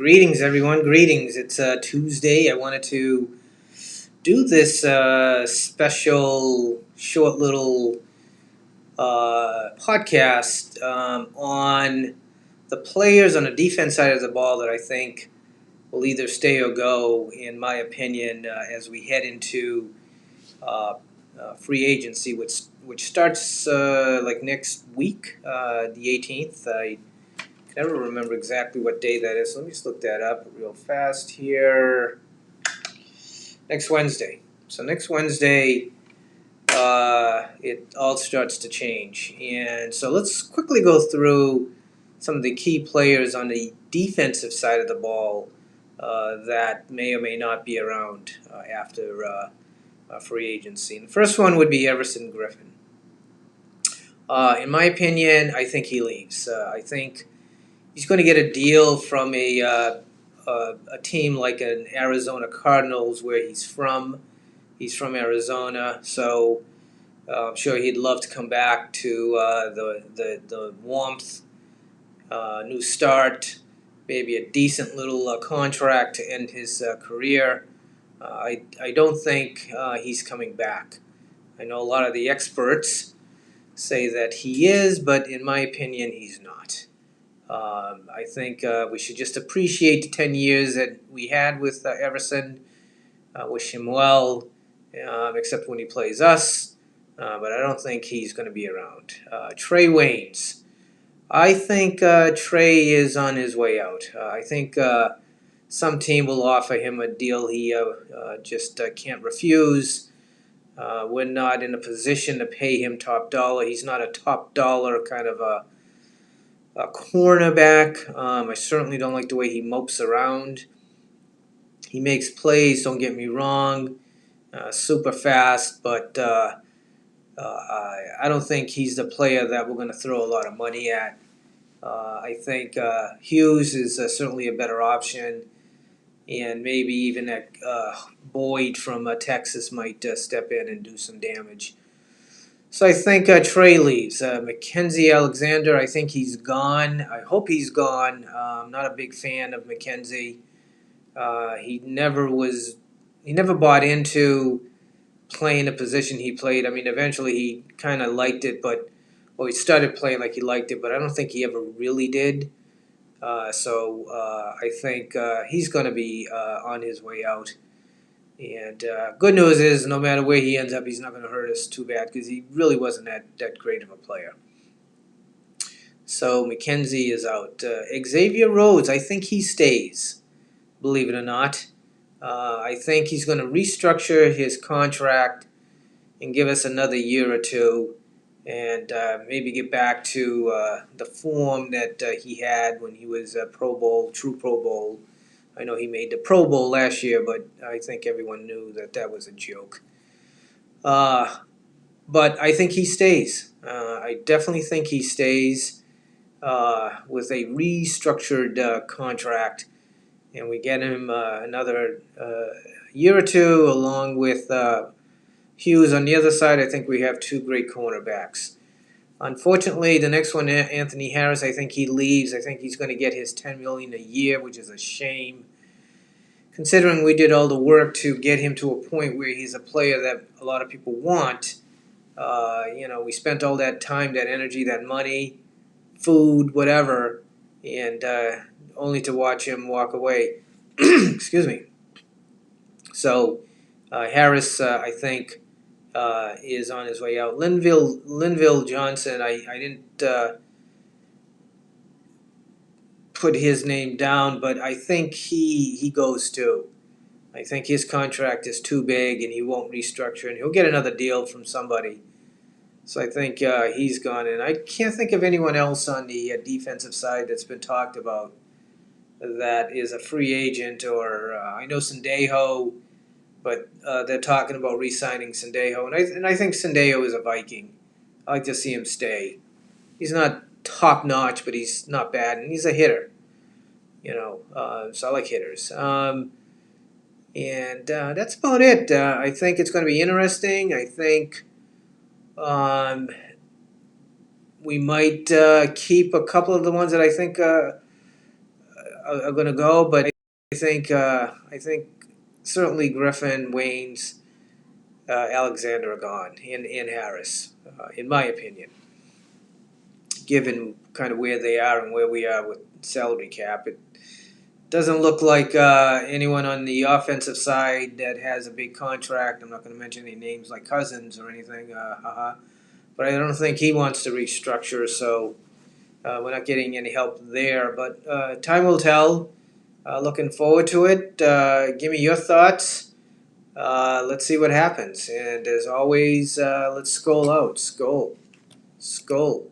Greetings, everyone. Greetings. It's Tuesday. I wanted to do this special, short little podcast on the players on the defense side of the ball that I think will either stay or go, in my opinion, as we head into uh, free agency, which starts like next week, the 18th. I never remember exactly what day that is. So let me just look that up real fast here. Next Wednesday. So next Wednesday, it all starts to change. And so let's quickly go through some of the key players on the defensive side of the ball that may or may not be around after free agency. And the first one would be Everson Griffin. In my opinion, I think he leaves. I think he's going to get a deal from a team like an Arizona Cardinals, where he's from. He's from Arizona, so I'm sure he'd love to come back to the warmth, new start, maybe a decent little contract to end his career. I don't think he's coming back. I know a lot of the experts say that he is, but in my opinion, he's not. I think we should just appreciate the 10 years that we had with Everson. Wish him well, except when he plays us. But I don't think he's going to be around. Trey Waynes. I think Trey is on his way out. I think some team will offer him a deal he just can't refuse. We're not in a position to pay him top dollar. He's not a top dollar kind of a cornerback. I certainly don't like the way he mopes around. He makes plays, don't get me wrong, super fast, but I don't think he's the player that we're going to throw a lot of money at. I think Hughes is certainly a better option, and maybe even that Boyd from Texas might step in and do some damage. So I think Trey leaves. Mackenzie Alexander, I think he's gone. I hope he's gone. I'm not a big fan of Mackenzie. He never bought into playing the position he played. I mean, eventually he kind of liked it, he started playing like he liked it, but I don't think he ever really did. So I think he's going to be on his way out. And good news is, no matter where he ends up, he's not going to hurt us too bad, because he really wasn't that great of a player. So McKenzie is out. Xavier Rhodes, I think he stays, believe it or not. I think he's going to restructure his contract and give us another year or two, and maybe get back to the form that he had when he was a Pro Bowl, true Pro Bowl. I know he made the Pro Bowl last year, but I think everyone knew that was a joke. But I think he stays. I definitely think he stays with a restructured contract, and we get him another year or two along with Hughes. On the other side, I think we have two great cornerbacks. Unfortunately, the next one, Anthony Harris, I think he leaves. I think he's going to get his $10 million a year, which is a shame, considering we did all the work to get him to a point where he's a player that a lot of people want. We spent all that time, that energy, that money, food, whatever, and only to watch him walk away. Excuse me. So Harris, I think, is on his way out. Linville Johnson, I didn't put his name down, but I think he goes too. I think his contract is too big, and he won't restructure, and he'll get another deal from somebody. So I think he's gone, and I can't think of anyone else on the defensive side that's been talked about that is a free agent, or I know Sendejo, but they're talking about re-signing Sendejo, and I think Sendejo is a Viking. I like to see him stay. He's not top notch, but he's not bad, and he's a hitter. So I like hitters. And that's about it. I think it's going to be interesting. I think we might keep a couple of the ones that I think are going to go, but I think certainly Griffin, Waynes, Alexander are gone, and Harris, in my opinion, given kind of where they are and where we are with salary cap. It doesn't look like anyone on the offensive side that has a big contract. I'm not going to mention any names like Cousins or anything, but I don't think he wants to restructure, so we're not getting any help there. But time will tell. Looking forward to it. Give me your thoughts. Let's see what happens. And as always, let's skol out. Skol. Skol.